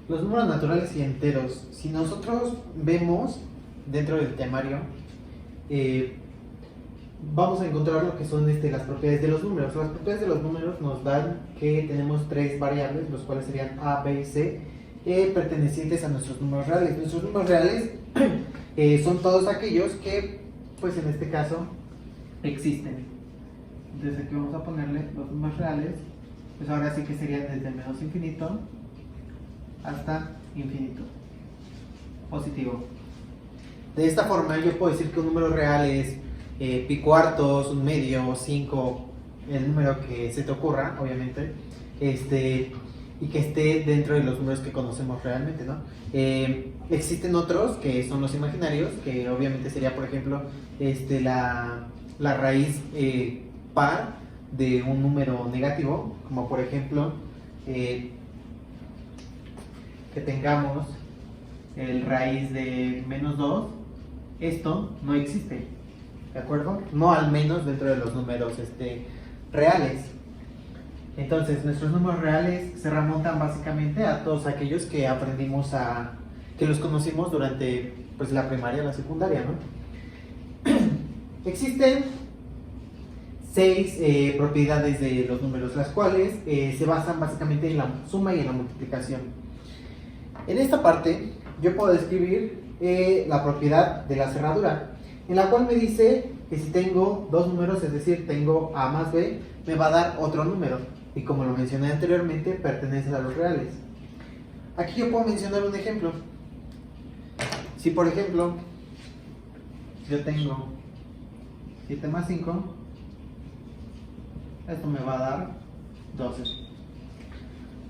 Los números naturales y enteros. Si nosotros vemos dentro del temario, vamos a encontrar lo que son las propiedades de los números. Las propiedades de los números nos dan que tenemos tres variables, los cuales serían A, B y C, pertenecientes a nuestros números reales. Nuestros números reales son todos aquellos que, pues en este caso, existen. Entonces aquí vamos a ponerle los números reales, pues ahora sí que serían desde menos infinito hasta infinito, positivo. De esta forma yo puedo decir que un número real es pi cuartos, un medio, 5, el número que se te ocurra, obviamente, y que esté dentro de los números que conocemos realmente, ¿no? Existen otros que son los imaginarios, que obviamente sería, por ejemplo, la raíz par de un número negativo, como por ejemplo que tengamos el raíz de menos 2, esto no existe, ¿de acuerdo? No, al menos dentro de los números reales. Entonces nuestros números reales se remontan básicamente a todos aquellos que aprendimos que los conocimos durante pues la primaria, la secundaria, ¿no? Existen 6 propiedades de los números, las cuales se basan básicamente en la suma y en la multiplicación. En esta parte yo puedo describir la propiedad de la cerradura, en la cual me dice que si tengo dos números, es decir, tengo A más B, me va a dar otro número, y como lo mencioné anteriormente, pertenece a los reales. Aquí yo puedo mencionar un ejemplo. Si por ejemplo yo tengo 7 más 5, esto me va a dar 12.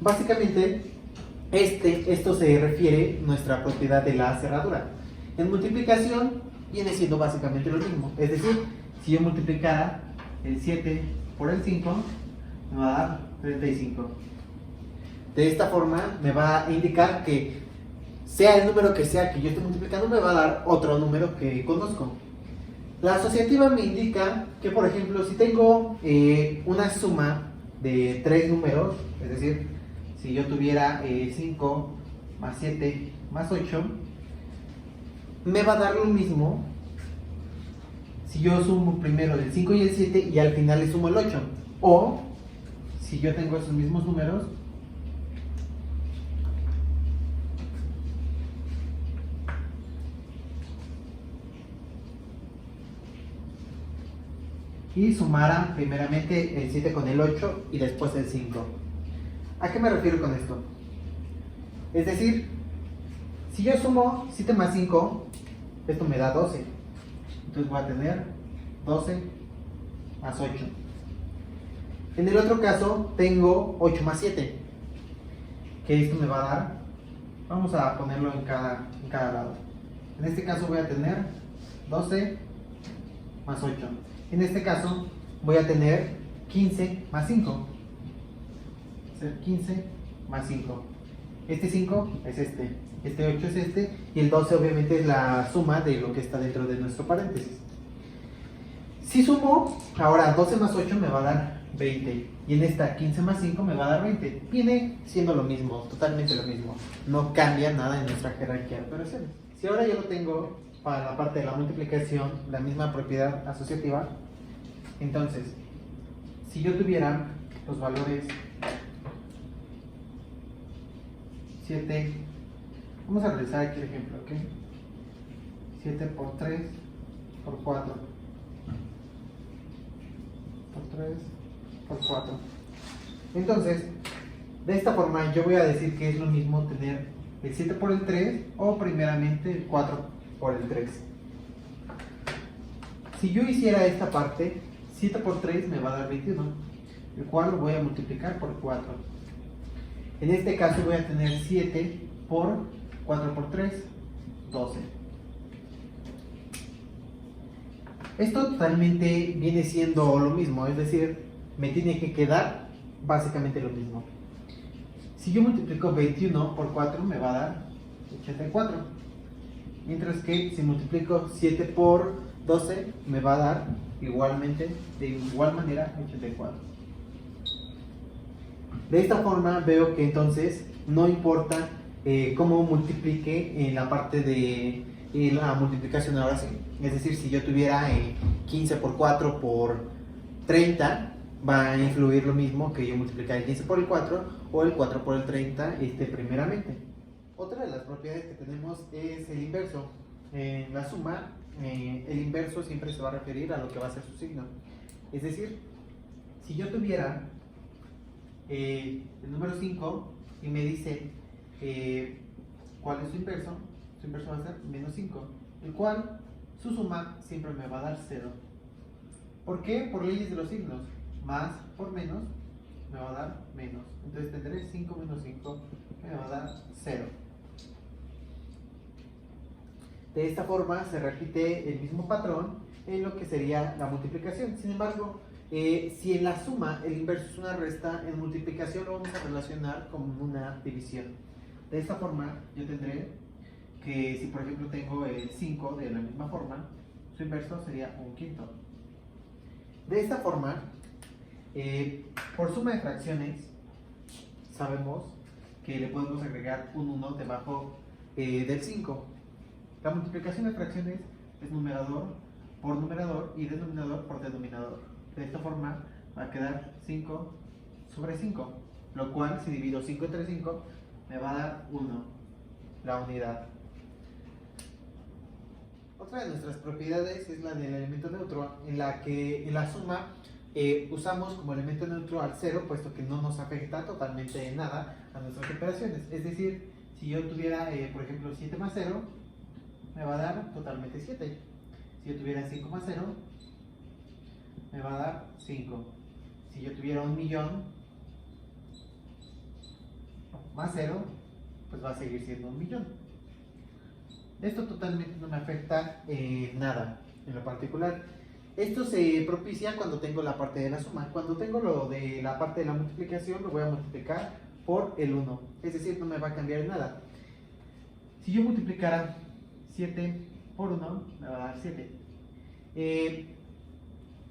Básicamente esto se refiere a nuestra propiedad de la cerradura. En multiplicación viene siendo básicamente lo mismo, es decir, si yo multiplicara el 7 por el 5, me va a dar 35. De esta forma me va a indicar que sea el número que sea que yo esté multiplicando, me va a dar otro número que conozco. La asociativa me indica que, por ejemplo, si tengo una suma de 3 números, es decir, si yo tuviera 5 más 7 más 8, me va a dar lo mismo si yo sumo primero el 5 y el 7 y al final le sumo el 8. O si yo tengo esos mismos números y sumara primeramente el 7 con el 8 y después el 5. ¿A qué me refiero con esto? Es decir, si yo sumo 7 más 5, esto me da 12. Entonces voy a tener 12 más 8. En el otro caso tengo 8 más 7, que esto me va a dar, vamos a ponerlo en cada lado. En este caso voy a tener 12 más 8. En este caso voy a tener 15 más 5. Va a ser 15 más 5. Este 5 es este 8 es y el 12 obviamente es la suma de lo que está dentro de nuestro paréntesis. Si sumo, ahora 12 más 8 me va a dar 20, y en esta 15 más 5 me va a dar 20. Viene siendo lo mismo, totalmente lo mismo. No cambia nada en nuestra jerarquía de operaciones. Si ahora yo lo tengo para la parte de la multiplicación, la misma propiedad asociativa, entonces, si yo tuviera los valores 7, vamos a realizar aquí el ejemplo, ¿ok? 7 por 3 por 4 por 3 por 4. Entonces, de esta forma yo voy a decir que es lo mismo tener el 7 por el 3 o primeramente el 4 por el 3. Si yo hiciera esta parte, 7 por 3 me va a dar 21, el cual lo voy a multiplicar por 4. En este caso voy a tener 7 por 4 por 3, 12. Esto totalmente viene siendo lo mismo, es decir, me tiene que quedar básicamente lo mismo. Si yo multiplico 21 por 4 me va a dar 84. Mientras que si multiplico 7 por 12 me va a dar igualmente, de igual manera, 84. De esta forma veo que entonces no importa cómo multiplique en la parte de la multiplicación ahora sí. Es decir, si yo tuviera 15 por 4 por 30, va a influir lo mismo que yo multiplicar el 15 por el 4 o el 4 por el 30 primeramente. Otra de las propiedades que tenemos es el inverso. En la suma, el inverso siempre se va a referir a lo que va a ser su signo. Es decir, si yo tuviera el número 5 y me dice cuál es su inverso va a ser menos 5, el cual su suma siempre me va a dar 0. ¿Por qué? Por leyes de los signos. Más por menos me va a dar menos. Entonces tendré 5 menos 5 que me va a dar 0. De esta forma se repite el mismo patrón en lo que sería la multiplicación. Sin embargo, si en la suma el inverso es una resta, en multiplicación lo vamos a relacionar con una división. De esta forma yo tendré que si por ejemplo tengo el 5 de la misma forma, su inverso sería un quinto. De esta forma, por suma de fracciones, sabemos que le podemos agregar un 1 debajo del 5. La multiplicación de fracciones es numerador por numerador y denominador por denominador. De esta forma va a quedar 5 sobre 5, lo cual si divido 5 entre 5 me va a dar 1, la unidad. Otra de nuestras propiedades es la del elemento neutro, en la que en la suma usamos como elemento neutro al 0, puesto que no nos afecta totalmente en nada a nuestras operaciones. Es decir, si yo tuviera, por ejemplo, 7 más 0, me va a dar totalmente 7. Si yo tuviera 5 más 0, me va a dar 5. Si yo tuviera 1.000.000 más 0, pues va a seguir siendo 1.000.000. Esto totalmente no me afecta nada en lo particular. Esto se propicia cuando tengo la parte de la suma. Cuando tengo lo de la parte de la multiplicación, lo voy a multiplicar por el 1. Es decir, no me va a cambiar nada. Si yo multiplicara 7 por 1, me va a dar 7.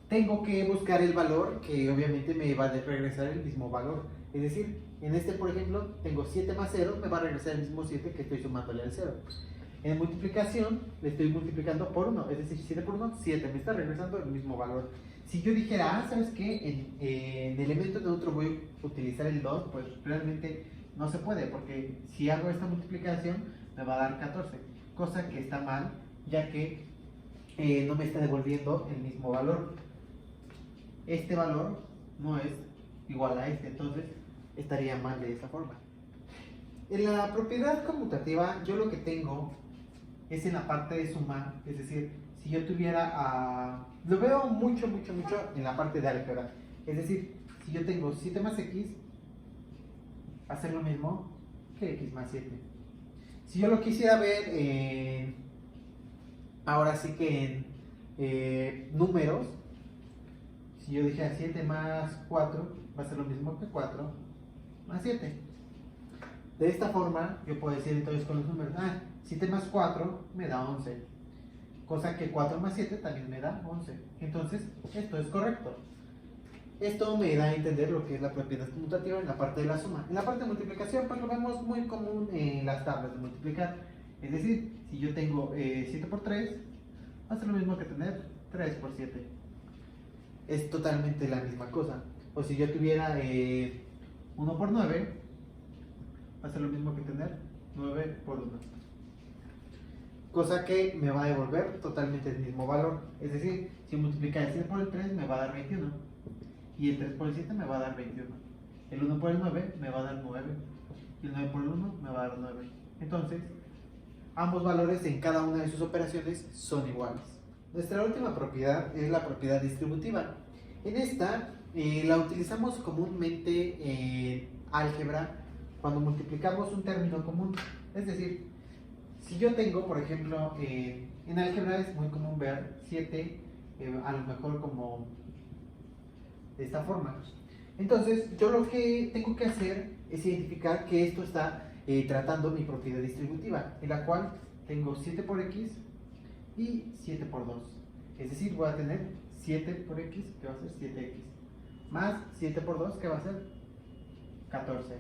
Tengo que buscar el valor que obviamente me va a regresar el mismo valor. Es decir, en este, por ejemplo, tengo 7 más 0, me va a regresar el mismo 7 que estoy sumándole al 0. En multiplicación le estoy multiplicando por 1, es decir, 7 por 1, 7, me está regresando el mismo valor. Si yo dijera, ¿sabes qué? En elemento neutro voy a utilizar el 2, pues realmente no se puede, porque si hago esta multiplicación me va a dar 14, cosa que está mal, ya que no me está devolviendo el mismo valor. Este valor no es igual a este, entonces estaría mal de esta forma. En la propiedad conmutativa, yo lo que tengo es en la parte de suma, es decir, si yo tuviera, lo veo mucho en la parte de álgebra, es decir, si yo tengo 7 más x, va a ser lo mismo que x más 7. Si yo lo quisiera ver ahora sí que en números, si yo dijera 7 más 4, va a ser lo mismo que 4 más 7. De esta forma, yo puedo decir entonces con los números, 7 más 4 me da 11, cosa que 4 más 7 también me da 11. Entonces, esto es correcto. Esto me da a entender lo que es la propiedad conmutativa en la parte de la suma. En la parte de multiplicación, pues lo vemos muy común en las tablas de multiplicar. Es decir, si yo tengo 7 por 3, va a ser lo mismo que tener 3 por 7. Es totalmente la misma cosa. O si yo tuviera 1 por 9, va a ser lo mismo que tener 9 por 1. Cosa que me va a devolver totalmente el mismo valor. Es decir, si multiplicar el 7 por el 3 me va a dar 21. Y el 3 por el 7 me va a dar 21. El 1 por el 9 me va a dar 9. Y el 9 por el 1 me va a dar 9. Entonces, ambos valores en cada una de sus operaciones son iguales. Nuestra última propiedad es la propiedad distributiva. En esta la utilizamos comúnmente en álgebra cuando multiplicamos un término común. Es decir, si yo tengo, por ejemplo, en álgebra es muy común ver 7, a lo mejor como de esta forma. Entonces, yo lo que tengo que hacer es identificar que esto está tratando mi propiedad distributiva, en la cual tengo 7 por x y 7 por 2. Es decir, voy a tener 7 por x, que va a ser 7x, más 7 por 2, que va a ser 14.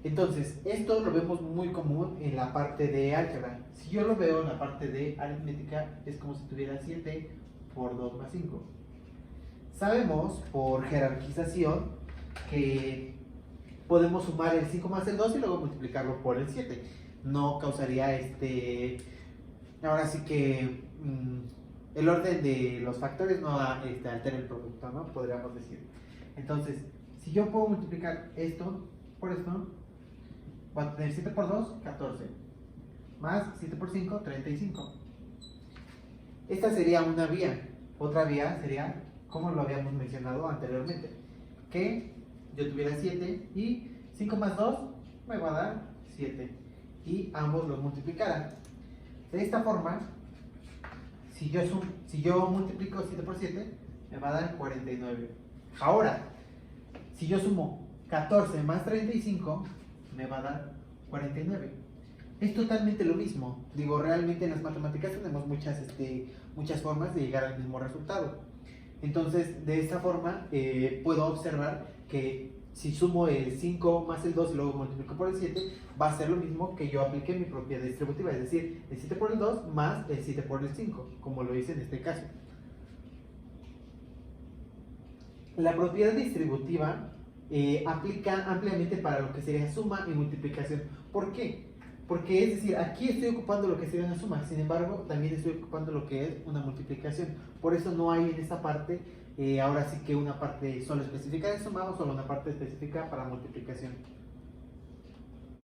Entonces, esto lo vemos muy común en la parte de álgebra. Si yo lo veo en la parte de aritmética, es como si tuviera 7 por 2 más 5. Sabemos por jerarquización que podemos sumar el 5 más el 2 y luego multiplicarlo por el 7. No causaría ahora sí que el orden de los factores no altera el producto, ¿no? Podríamos decir. Entonces, si yo puedo multiplicar esto por esto, voy a tener 7 por 2, 14. Más 7 por 5, 35. Esta sería una vía. Otra vía sería, como lo habíamos mencionado anteriormente, que yo tuviera 7 y 5 más 2 me va a dar 7. Y ambos los multiplicara. De esta forma, si yo multiplico 7 por 7, me va a dar 49. Ahora, si yo sumo 14 más 35, me va a dar 49. Es totalmente lo mismo. Digo, realmente en las matemáticas tenemos muchas formas de llegar al mismo resultado. Entonces, de esta forma, puedo observar que si sumo el 5 más el 2 y luego multiplico por el 7, va a ser lo mismo que yo apliqué mi propiedad distributiva, es decir, el 7 por el 2 más el 7 por el 5, como lo hice en este caso. La propiedad distributiva aplica ampliamente para lo que sería suma y multiplicación. ¿Por qué? Porque es decir, aquí estoy ocupando lo que sería una suma, sin embargo, también estoy ocupando lo que es una multiplicación. Por eso no hay en esta parte, ahora sí que una parte solo específica de suma o solo una parte específica para multiplicación.